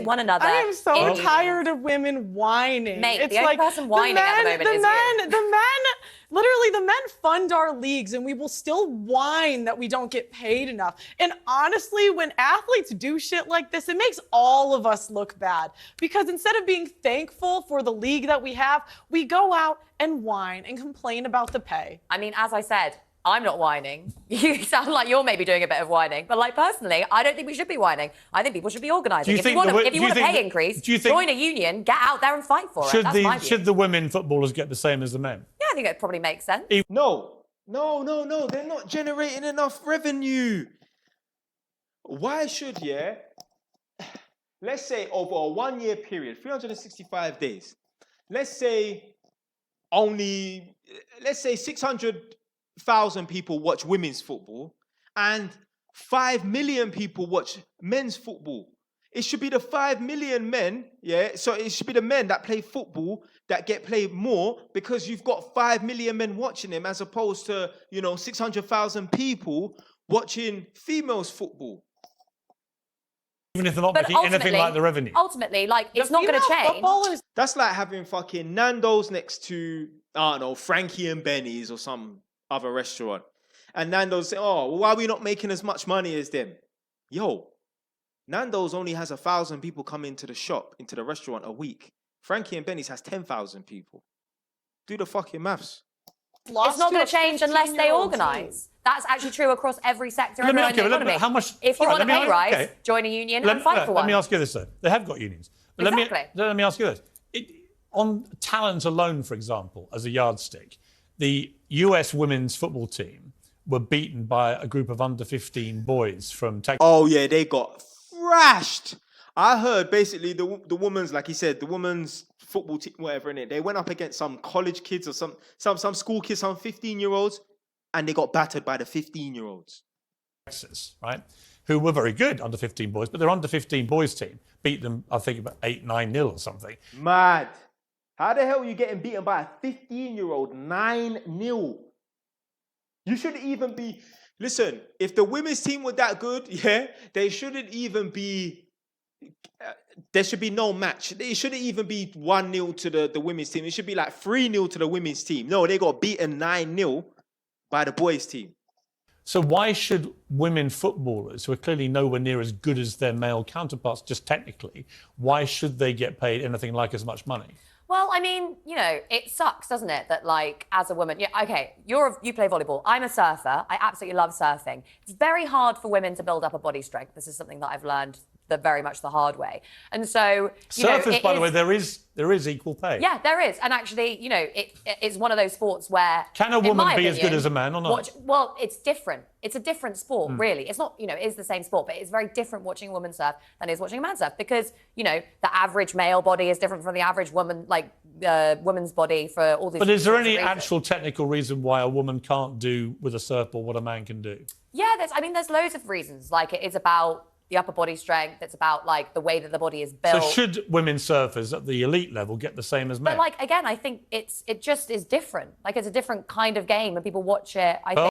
with one another. I am so tired of women whining. Mate, it's the only like person whining at the moment is you. Literally, the men fund our leagues, and we will still whine that we don't get paid enough. And honestly, when athletes do shit like this, it makes all of us look bad. Because instead of being thankful for the league that we have, we go out and whine and complain about the pay. I mean, as I said, I'm not whining. You sound like you're maybe doing a bit of whining. But like personally, I don't think we should be whining. I think people should be organising. If you want a pay increase, join a union, get out there and fight for it. That's my view. Should the women footballers get the same as the men? Yeah, I think it probably makes sense. No. They're not generating enough revenue. Why should, let's say over a 1 year period, 365 days, let's say 600,000 people watch women's football and 5 million people watch men's football. It should be the 5 million men, so it should be the men that play football that get played more because you've got 5 million men watching them as opposed to, 600,000 people watching females football. Even if they're not making anything like the revenue. Ultimately, it's not going to change. That's like having fucking Nando's next to, I don't know, Frankie and Benny's or some other restaurant. And Nando's say, why are we not making as much money as them? Yo, Nando's only has 1,000 people come into the shop, into the restaurant a week. Frankie and Benny's has 10,000 people. Do the fucking maths. It's not going to change unless they organise. That's actually true across every sector in the economy. If you want a pay rise, join a union and fight for one. Let me ask you this, though. They have got unions. But let me ask you this. On talent alone, for example, as a yardstick, the US women's football team were beaten by a group of under-15 boys from Texas. Oh, yeah, they got thrashed. I heard basically the women's, like he said, the women's football team, whatever, innit? They went up against some college kids or some school kids, some 15-year-olds, and they got battered by the 15-year-olds. Texas, right? Who were very good under-15 boys, but their under-15 boys team beat them, I think, about 8-9-0 or something. Mad. How the hell are you getting beaten by a 15-year-old 9-0? You shouldn't even be... Listen, if the women's team were that good, they shouldn't even be... there should be no match. It shouldn't even be 1-0 to the women's team. It should be like 3-0 to the women's team. No, they got beaten 9-0 by the boys' team. So why should women footballers, who are clearly nowhere near as good as their male counterparts, just technically, why should they get paid anything like as much money? Well, I mean, it sucks, doesn't it, that, as a woman... you play volleyball. I'm a surfer. I absolutely love surfing. It's very hard for women to build up a body strength. This is something that I've learned very much the hard way. And so, surfers, by the way, there is equal pay. Yeah, there is. And actually, it's one of those sports where... Can a woman be as good as a man or not? Well, it's different. It's a different sport, really. It's not, it is the same sport, but it's very different watching a woman surf than it is watching a man surf because, the average male body is different from the average woman, woman's body for all these... But is there any actual technical reason why a woman can't do with a surfboard what a man can do? Yeah, there's loads of reasons. It is about the upper body strength. It's about the way that the body is built. So should women surfers at the elite level get the same as men? But again, I think it just is different. It's a different kind of game and people watch it. I think